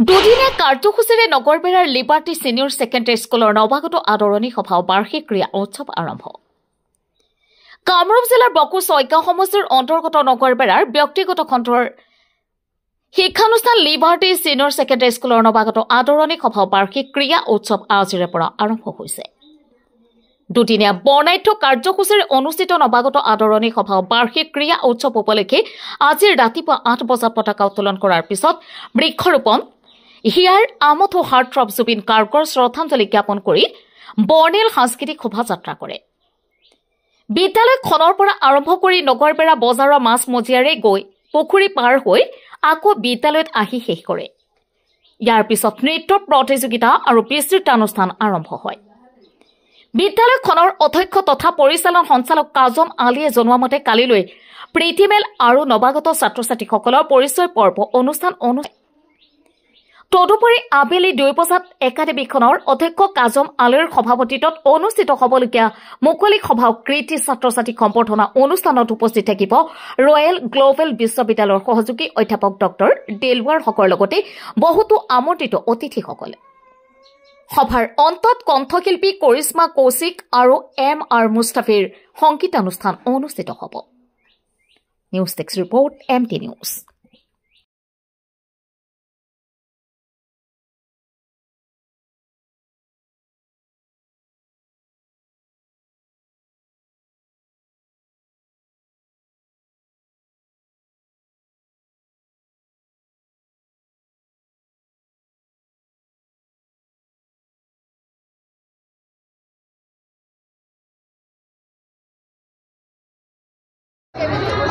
দুদিনীয়া কাৰ্যসূচীৰে নগৰবেৰাৰ liberty senior secondary স্কুলৰ নৱাগত আদৰণি সভা ও বাৰ্ষিক ক্ৰীড়া উৎসৱ আৰম্ভ। কামৰূপ জিলাৰ বকো ছয়গাঁও সমষ্টিৰ অন্তৰ্গত নগৰবেৰাৰ ব্যক্তিগত খণ্ডৰ শিক্ষানুষ্ঠান লিবাৰ্টি ছিনিয়ৰ ছেকেণ্ডেৰী স্কুলৰ নৱাগত আদৰণি সভা ও বাৰ্ষিক ক্ৰীড়া উৎসৱ আজিৰে পৰা আৰম্ভ হৈছে। দুদিনীয়া বৰ্ণাঢ্য কাৰ্যসূচীৰে অনুষ্ঠিত নৱাগত আদৰণি সভা ও বাৰ্ষিক ক্ৰীড়া উৎসৱ উপলক্ষে আজি ৰাতিপুৱা 8 বজাত পতাকা উত্তোলন কৰাৰ পিছত বৃক্ষৰোপণ, হিয়াৰ আমঠ হাৰ্টথ্ৰব জুবিন গাৰ্গৰ শ্ৰদ্ধাঞ্জলি জ্ঞাপন কৰি বৰ্ণিল সাংস্কৃতিক শোভাযাত্ৰা কৰে। বিদ্যালয়খনৰ পৰা আৰম্ভ কৰি নগৰবেৰা বজাৰৰ মাছ মজিয়াৰে গৈ পুখুৰী পাৰ হৈ আকৌ বিদ্যালয়ত আহি শেষ কৰে। ইয়াৰ পিছত নৃত্যৰ প্ৰতিযোগিতা আৰু বিস্তৃতানুষ্ঠান আৰম্ভ হয়। বিদ্যালয়খনৰ অধ্যক্ষ তথা পৰিচালন সঞ্চালক কাজম আলীয়ে জনোৱা মতে কালিলৈ প্ৰীতিমেল আৰু নৱাগত ছাত্ৰ ছাত্ৰীসকলৰ পৰিচয় পৰ্ব অনুষ্ঠান তদুপৰি আবেলি 2 বজাত একাডেমীখনৰ অধ্যক্ষ কাজম আলীৰ সভাপতিত্বত অনুষ্ঠিত হ'বলগীয়া মুকলি সভা কৃতি ছাত্ৰ ছাত্ৰী সম্বৰ্ধনা অনুষ্ঠানত উপস্থিত থাকিব ৰয়েল গ্লোবেল বিশ্ববিদ্যালয়ৰ সহযোগী অধ্যাপক ডক্টৰ দেলৱাৰসকলৰ লগতে বহুতো আমন্ত্ৰিত অতিথিসকলে। সভাৰ অন্তত কণ্ঠশিল্পী কৰিশ্মা কৌশিক আৰু MR মুস্তাফিৰ সংগীতানুষ্ঠান অনুষ্ঠিত হ'ব। News desk report MT news.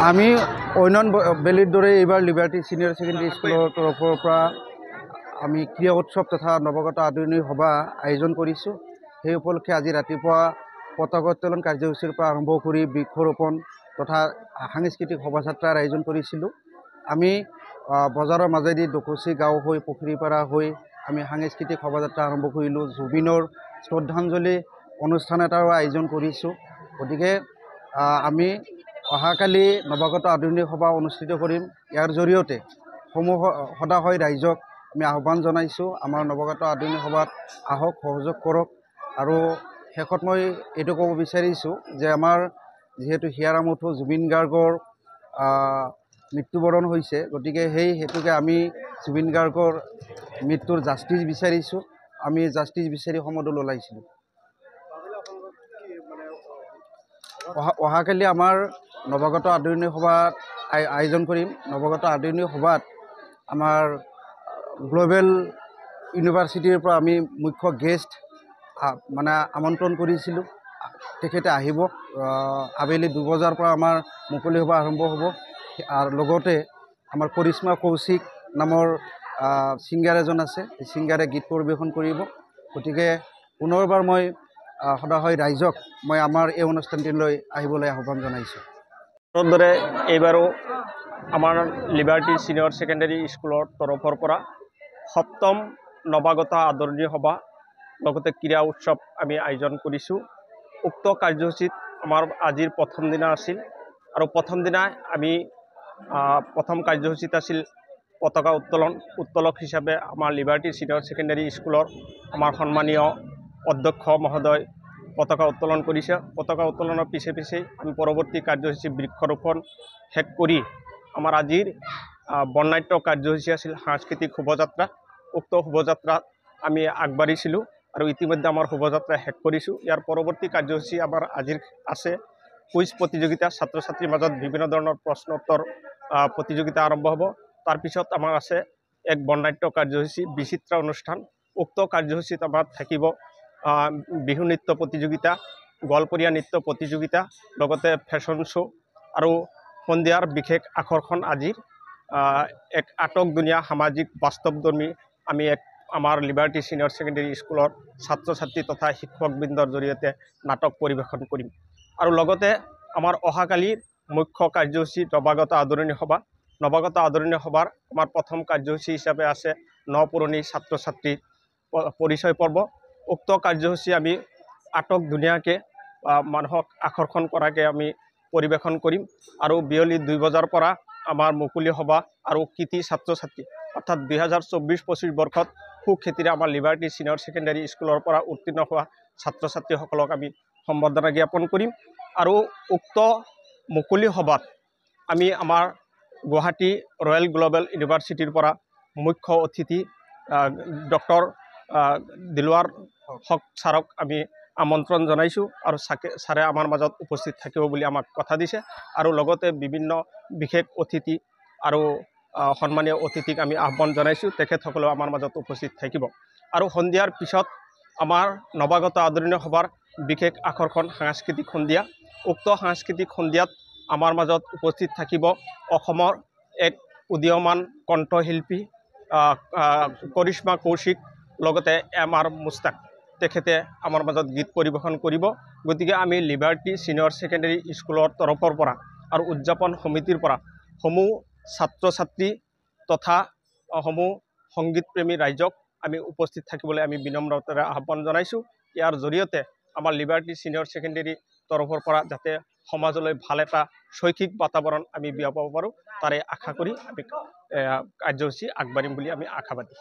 আমি অন্যান বেলিৰ দৰে এইবাৰ লিবাৰ্টি ছিনিয়ৰ ছেকেণ্ডেৰী স্কুলৰ তৰফৰ পৰা আমি ক্ৰীড়া উৎসৱ তথা নৱাগত আদৰণি সভা আয়োজন কৰিছোঁ। সেই উপলক্ষে আজি ৰাতিপুৱা পতাকা উত্তোলন কাৰ্যসূচীৰ পৰা আৰম্ভ কৰি বৃক্ষৰোপণ তথা সাংস্কৃতিক শোভাযাত্ৰাৰ আয়োজন কৰিছিলোঁ। আমি বজাৰৰ মাজেদি ডকচি গাঁও হৈ পুখুৰীপাৰা হৈ আমি সাংস্কৃতিক শোভাযাত্ৰা আৰম্ভ কৰিলোঁ। জুবিনৰ শ্ৰদ্ধাঞ্জলি অনুষ্ঠান এটাৰো আয়োজন কৰিছোঁ। গতিকে আমি অহাকালি নৱাগত আদৰণি সভা অনুষ্ঠিত কৰিম। ইয়াৰ জৰিয়তে সদাশয় ৰাইজক আমি আহ্বান জনাইছোঁ, আমাৰ নৱাগত আদৰণি সভাত আহক, সহযোগ কৰক। আৰু শেষত মই এইটো ক'ব বিচাৰিছোঁ যে আমাৰ যিহেতু হিয়াৰ আমঠু জুবিন গাৰ্গৰ মৃত্যুবৰণ হৈছে, গতিকে সেই হেতুকে আমি জুবিন গাৰ্গৰ মৃত্যুৰ জাষ্টিছ বিচাৰিছোঁ। আমি জাষ্টিছ বিচাৰি সমদল ওলাইছিলোঁ। অহাকালি আমাৰ নৱাগত আদৰণি সভা আয়োজন কৰিম। নৱাগত আদৰণি সভাত আমাৰ গ্লোবেল ইউনিভাৰ্চিটিৰ পৰা আমি মুখ্য গেষ্ট আমন্ত্ৰণ কৰিছিলোঁ। তেখেতে আহিব। আবেলি 2 বজাৰ পৰা আমাৰ মুকলি সভা আৰম্ভ হ'ব। আৰু লগতে আমাৰ কৰিশ্মা কৌশিক নামৰ ছিংগাৰ এজন আছে, ছিংগাৰে গীত পৰিৱেশন কৰিব। গতিকে পুনৰবাৰ মই সদাশয় ৰাইজক মই আমাৰ এই অনুষ্ঠানটিলৈ আহিবলৈ আহ্বান জনাইছোঁ। দৰে এইবাৰো আমাৰ লিবাৰ্টি ছিনিয়ৰ ছেকেণ্ডেৰী স্কুলৰ তৰফৰ পৰা 7ম নৱাগত আদৰণি সভা লগতে ক্ৰীড়া উৎসৱ আমি আয়োজন কৰিছোঁ। উক্ত কাৰ্যসূচীত আমাৰ আজিৰ প্ৰথম দিনা আছিল আৰু প্ৰথম দিনা আমি প্ৰথম কাৰ্যসূচীত আছিল পতাকা উত্তোলক হিচাপে আমাৰ লিবাৰ্টি ছিনিয়ৰ ছেকেণ্ডেৰী স্কুলৰ আমাৰ সন্মানীয় অধ্যক্ষ মহোদয় পতাকা উত্তোলন কৰিছে। পতাকা উত্তোলনৰ পিছে আমি পৰৱৰ্তী কাৰ্যসূচী বৃক্ষৰোপণ শেষ কৰি আমাৰ আজিৰ বৰ্ণাঢ্য কাৰ্যসূচী আছিল সাংস্কৃতিক শোভাযাত্ৰা। উক্ত শোভাযাত্ৰাত আমি আগবাঢ়িছিলোঁ আৰু ইতিমধ্যে আমাৰ শোভাযাত্ৰা শেষ কৰিছোঁ। ইয়াৰ পৰৱৰ্তী কাৰ্যসূচী আমাৰ আজিৰ আছে কুইজ প্ৰতিযোগিতা, ছাত্ৰ ছাত্ৰীৰ মাজত বিভিন্ন ধৰণৰ প্ৰশ্ন উত্তৰ প্ৰতিযোগিতা আৰম্ভ হ'ব। তাৰপিছত আমাৰ আছে এক বৰ্ণাঢ্য কাৰ্যসূচী বিচিত্ৰ অনুষ্ঠান। উক্ত কাৰ্যসূচীত আমাৰ থাকিব বিহু নৃত্য প্ৰতিযোগিতা, গোৱালপৰীয়া নৃত্য প্ৰতিযোগিতা, লগতে ফেশ্বন শ্ব' আৰু সন্ধিয়াৰ বিশেষ আকৰ্ষণ আজিৰ এক আটকধুনীয়া সামাজিক বাস্তৱধৰ্মী আমি আমাৰ লিবাৰ্টি ছিনিয়ৰ ছেকেণ্ডেৰী স্কুলৰ ছাত্ৰ ছাত্ৰী তথা শিক্ষকবৃন্দৰ জৰিয়তে নাটক পৰিৱেশন কৰিম। আৰু লগতে আমাৰ অহাকালিৰ মুখ্য কাৰ্যসূচী নৱাগত আদৰণি সভা। নৱাগত আদৰণি সভাৰ আমাৰ প্ৰথম কাৰ্যসূচী হিচাপে আছে নপুৰণি ছাত্ৰ ছাত্ৰীৰ পৰিচয় পৰ্ব। উক্ত কাৰ্যসূচী আমি আটকধুনীয়াকৈ মানুহক আকৰ্ষণ কৰাকৈ আমি পৰিৱেশন কৰিম। আৰু বিয়লি 2 বজাৰ পৰা আমাৰ মুকলি সভা আৰু কৃতি ছাত্ৰ ছাত্ৰী অৰ্থাৎ 2024-25 বৰ্ষত সুখ্যাতিৰে আমাৰ লিবাৰ্টি ছিনিয়ৰ ছেকেণ্ডাৰী স্কুলৰ পৰা উত্তীৰ্ণ হোৱা ছাত্ৰ ছাত্ৰীসকলক আমি সম্বৰ্ধনা জ্ঞাপন কৰিম আৰু উক্ত মুকলি সভাত আমি আমাৰ গুৱাহাটী ৰয়েল গ্লোবেল ইউনিভাৰ্চিটিৰ পৰা মুখ্য অতিথি ডক্টৰ দিলৱাৰ হক ছাৰক আমি আমন্ত্ৰণ জনাইছোঁ আৰু ছাৰে আমাৰ মাজত উপস্থিত থাকিব বুলি আমাক কথা দিছে আৰু লগতে বিভিন্ন বিশেষ অতিথি আৰু সন্মানীয় অতিথিক আমি আহ্বান জনাইছোঁ তেখেতসকলেও আমাৰ মাজত উপস্থিত থাকিব আৰু সন্ধিয়াৰ পিছত আমাৰ নৱাগত আদৰণীয় সভাৰ বিশেষ আকৰ্ষণ সাংস্কৃতিক সন্ধিয়া উক্ত সাংস্কৃতিক সন্ধিয়াত আমাৰ মাজত উপস্থিত থাকিব অসমৰ এক উদীয়মান কণ্ঠশিল্পী কৰিশ্মা কৌশিক লগতে MR মুস্তাক তেখেতে আমাৰ মাজত গীত পৰিৱেশন কৰিব গতিকে আমি লিবাৰ্টি ছিনিয়ৰ ছেকেণ্ডাৰী স্কুলৰ তৰফৰ পৰা আৰু উদযাপন সমিতিৰ পৰা সমূহ ছাত্ৰ ছাত্ৰী তথা সমূহ সংগীতপ্ৰেমী ৰাইজক আমি উপস্থিত থাকিবলৈ আমি বিনম্ৰতাৰে আহ্বান জনাইছোঁ ইয়াৰ জৰিয়তে আমাৰ লিবাৰ্টি ছিনিয়ৰ ছেকেণ্ডাৰী তৰফৰ পৰা যাতে সমাজলৈ ভাল এটা শৈক্ষিক বাতাবৰণ আমি বিয়পাব পাৰোঁ তাৰে আশা কৰি আমি কাৰ্যসূচী আগবাঢ়িম বুলি আমি আশাবাদী